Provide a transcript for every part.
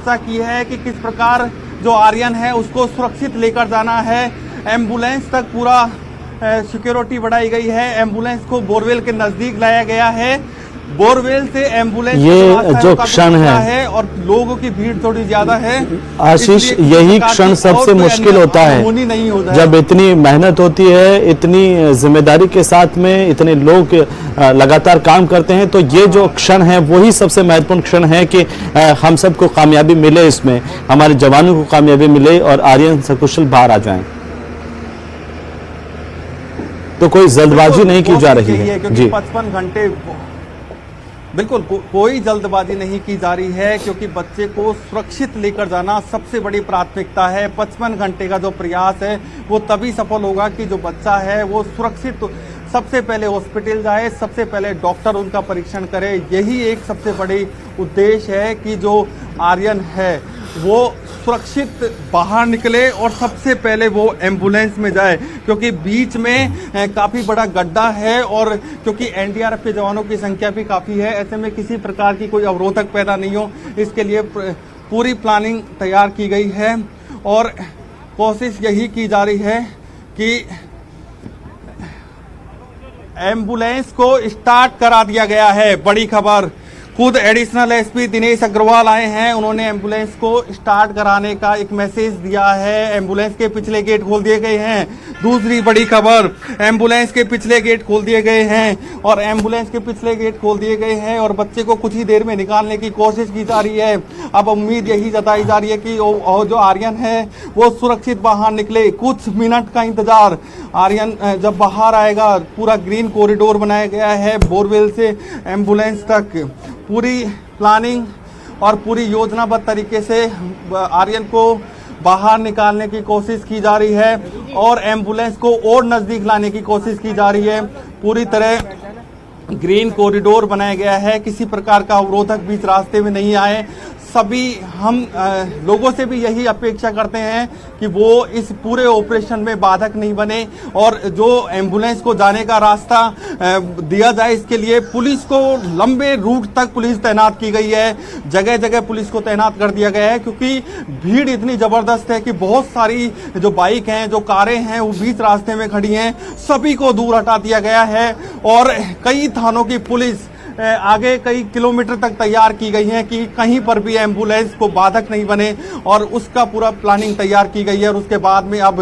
चर्चा की है कि किस प्रकार जो आर्यन है उसको सुरक्षित लेकर जाना है। एम्बुलेंस तक पूरा सिक्योरिटी बढ़ाई गई है। एम्बुलेंस को बोरवेल के नजदीक लाया गया है। बोरवेल से एम्बुलेंस ये जो क्षण है और लोगों की भीड़ थोड़ी ज्यादा है। आशीष, यही क्षण सबसे मुश्किल होता है नहीं होता जब इतनी मेहनत होती है, इतनी जिम्मेदारी के साथ में इतने लोग लगातार काम करते हैं, तो ये जो क्षण है वही सबसे महत्वपूर्ण क्षण है कि हम सबको कामयाबी मिले, इसमें हमारे जवानों को कामयाबी मिले और आर्यन सकुशल बाहर आ जाएं। तो कोई जल्दबाजी नहीं की जा रही है क्योंकि 55 घंटे बिल्कुल कोई जल्दबाजी नहीं की जा रही है, क्योंकि बच्चे को सुरक्षित लेकर जाना सबसे बड़ी प्राथमिकता है। 55 घंटे का जो प्रयास है वो तभी सफल होगा कि जो बच्चा है वो सुरक्षित सबसे पहले हॉस्पिटल जाए, सबसे पहले डॉक्टर उनका परीक्षण करे। यही एक सबसे बड़ी उद्देश्य है कि जो आर्यन है वो सुरक्षित बाहर निकले और सबसे पहले वो एम्बुलेंस में जाए, क्योंकि बीच में काफ़ी बड़ा गड्ढा है और क्योंकि एनडीआरएफ के जवानों की संख्या भी काफ़ी है, ऐसे में किसी प्रकार की कोई अवरोधक पैदा नहीं हो, इसके लिए पूरी प्लानिंग तैयार की गई है और कोशिश यही की जा रही है कि एम्बुलेंस को स्टार्ट करा दिया गया है। बड़ी खबर, खुद एडिशनल एसपी दिनेश अग्रवाल आए हैं, उन्होंने एम्बुलेंस को स्टार्ट कराने का एक मैसेज दिया है। एम्बुलेंस के पिछले गेट खोल दिए गए हैं। दूसरी बड़ी खबर, एम्बुलेंस के पिछले गेट खोल दिए गए हैं और एम्बुलेंस के पिछले गेट खोल दिए गए हैं और बच्चे को कुछ ही देर में निकालने की कोशिश की जा रही है। अब उम्मीद यही जताई जा रही है कि जो आर्यन है वो सुरक्षित बाहर निकले। कुछ मिनट का इंतजार, आर्यन जब बाहर आएगा, पूरा ग्रीन कॉरिडोर बनाया गया है बोरवेल से एम्बुलेंस तक। पूरी प्लानिंग और पूरी योजनाबद्ध तरीके से आर्यन को बाहर निकालने की कोशिश की जा रही है और एम्बुलेंस को और नज़दीक लाने की कोशिश की जा रही है। पूरी तरह ग्रीन कॉरिडोर बनाया गया है, किसी प्रकार का अवरोधक बीच रास्ते में नहीं आए। सभी हम लोगों से भी यही अपेक्षा करते हैं कि वो इस पूरे ऑपरेशन में बाधक नहीं बने और जो एम्बुलेंस को जाने का रास्ता दिया जाए, इसके लिए पुलिस को लंबे रूट तक पुलिस तैनात की गई है। जगह जगह पुलिस को तैनात कर दिया गया है, क्योंकि भीड़ इतनी ज़बरदस्त है कि बहुत सारी जो बाइक हैं, जो कारें हैं, वो बीच रास्ते में खड़ी हैं। सभी को दूर हटा दिया गया है और कई थानों की पुलिस आगे कई किलोमीटर तक तैयार की गई है कि कहीं पर भी एम्बुलेंस को बाधक नहीं बने और उसका पूरा प्लानिंग तैयार की गई है। और उसके बाद में अब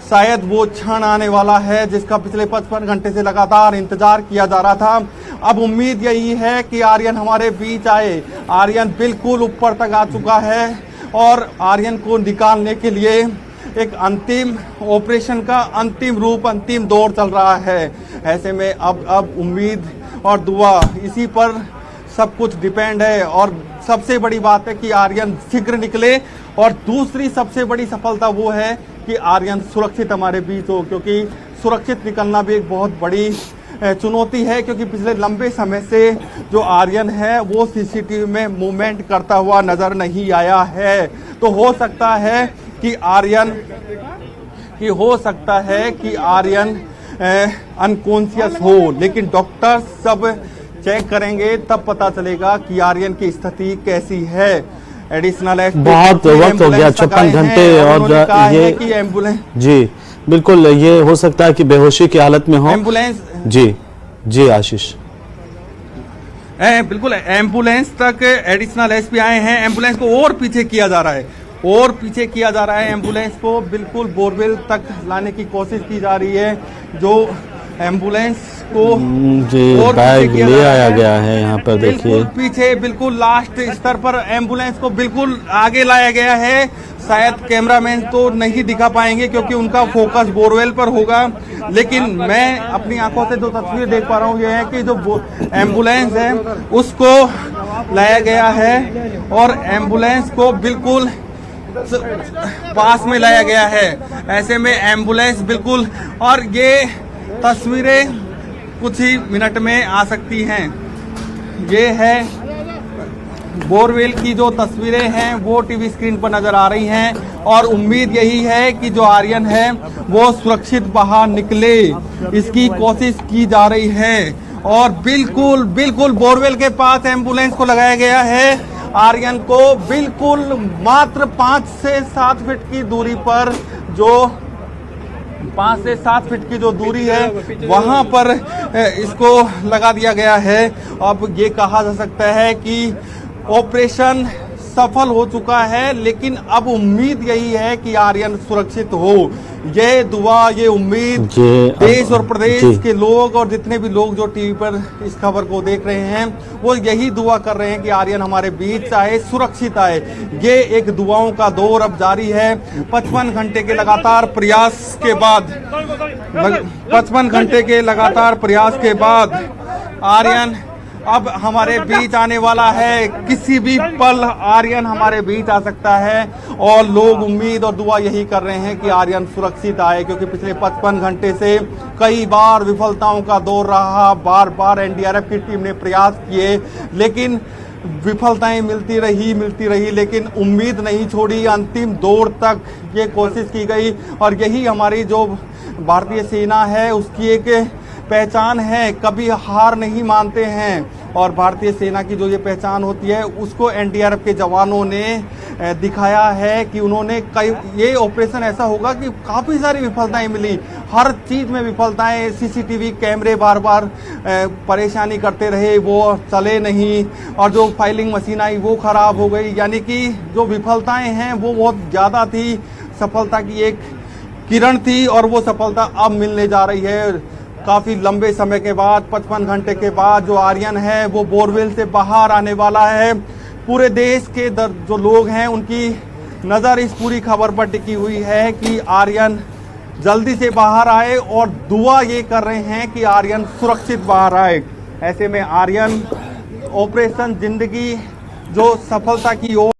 शायद वो क्षण आने वाला है जिसका पिछले 55 घंटे से लगातार इंतजार किया जा रहा था। अब उम्मीद यही है कि आर्यन हमारे बीच आए। आर्यन बिल्कुल ऊपर तक आ चुका है और आर्यन को निकालने के लिए एक अंतिम ऑपरेशन का अंतिम रूप, अंतिम दौर चल रहा है। ऐसे में अब उम्मीद और दुआ, इसी पर सब कुछ डिपेंड है। और सबसे बड़ी बात है कि आर्यन शीघ्र निकले और दूसरी सबसे बड़ी सफलता वो है कि आर्यन सुरक्षित हमारे बीच हो, क्योंकि सुरक्षित निकलना भी एक बहुत बड़ी चुनौती है, क्योंकि पिछले लंबे समय से जो आर्यन है वो सीसीटीवी में मूवमेंट करता हुआ नजर नहीं आया है। तो हो सकता है कि आर्यन अनकॉन्शियस हो, लेकिन डॉक्टर सब चेक करेंगे तब पता चलेगा कि आर्यन की स्थिति कैसी है। एडिशनल बहुत वक्त हो गया, 56 घंटे और ये कि एम्बुलेंस जी बिल्कुल, ये हो सकता है कि बेहोशी की हालत में हो एम्बुलेंस। जी आशीष, बिल्कुल एम्बुलेंस तक एडिशनल एसपी आए हैं। एम्बुलेंस को और पीछे किया जा रहा है, एम्बुलेंस को बिल्कुल बोरवेल तक लाने की कोशिश की जा रही है। जो एम्बुलेंस को और बैग ले आया गया है, यहाँ पर देखिए पीछे बिल्कुल लास्ट स्तर पर एम्बुलेंस को बिल्कुल आगे लाया गया है। शायद कैमरामैन तो नहीं दिखा पाएंगे क्योंकि उनका फोकस बोरवेल पर होगा, लेकिन मैं अपनी आंखों से जो तस्वीर देख पा रहा हूँ ये है कि जो एम्बुलेंस है उसको लाया गया है और एम्बुलेंस को बिल्कुल पास में लाया गया है। ऐसे में एम्बुलेंस बिल्कुल, और ये तस्वीरें कुछ ही मिनट में आ सकती हैं। ये है बोरवेल की जो तस्वीरें हैं वो टीवी स्क्रीन पर नजर आ रही हैं और उम्मीद यही है कि जो आर्यन है वो सुरक्षित बाहर निकले, इसकी कोशिश की जा रही है। और बिल्कुल बोरवेल के पास एम्बुलेंस को लगाया गया है आर्यन को बिल्कुल मात्र 5 से 7 फीट की दूरी पर, जो 5 से 7 फीट की जो दूरी है वहां पर इसको लगा दिया गया है। अब ये कहा जा सकता है कि ऑपरेशन सफल हो चुका है, लेकिन अब उम्मीद यही है कि आर्यन सुरक्षित हो। ये दुआ, ये उम्मीद देश और प्रदेश के लोग और जितने भी लोग जो टीवी पर इस खबर को देख रहे हैं वो यही दुआ कर रहे हैं कि आर्यन हमारे बीच आए, सुरक्षित आए। ये एक दुआओं का दौर अब जारी है। 55 घंटे के लगातार प्रयास के बाद 55 घंटे के लगातार प्रयास के बाद आर्यन अब हमारे बीच आने वाला है। किसी भी पल आर्यन हमारे बीच आ सकता है और लोग उम्मीद और दुआ यही कर रहे हैं कि आर्यन सुरक्षित आए, क्योंकि पिछले 55 घंटे से कई बार विफलताओं का दौर रहा। बार बार एनडीआरएफ की टीम ने प्रयास किए, लेकिन विफलताएं मिलती रही, लेकिन उम्मीद नहीं छोड़ी। अंतिम दौर तक ये कोशिश की गई और यही हमारी जो भारतीय सेना है उसकी एक पहचान है। कभी हार नहीं मानते हैं और भारतीय सेना की जो ये पहचान होती है उसको एनडीआरएफ के जवानों ने दिखाया है कि उन्होंने ये ऑपरेशन ऐसा होगा कि काफ़ी सारी विफलताएं मिली, हर चीज़ में विफलताएं। सीसीटीवी कैमरे बार बार परेशानी करते रहे, वो चले नहीं, और जो फाइलिंग मशीन आई वो ख़राब हो गई। यानी कि जो विफलताएं हैं वो बहुत ज़्यादा थी। सफलता की एक किरण थी और वो सफलता अब मिलने जा रही है। काफ़ी लंबे समय के बाद, 55 घंटे के बाद जो आर्यन है वो बोरवेल से बाहर आने वाला है। पूरे देश के जो लोग हैं उनकी नज़र इस पूरी खबर पर टिकी हुई है कि आर्यन जल्दी से बाहर आए और दुआ ये कर रहे हैं कि आर्यन सुरक्षित बाहर आए। ऐसे में आर्यन ऑपरेशन जिंदगी जो सफलता की ओर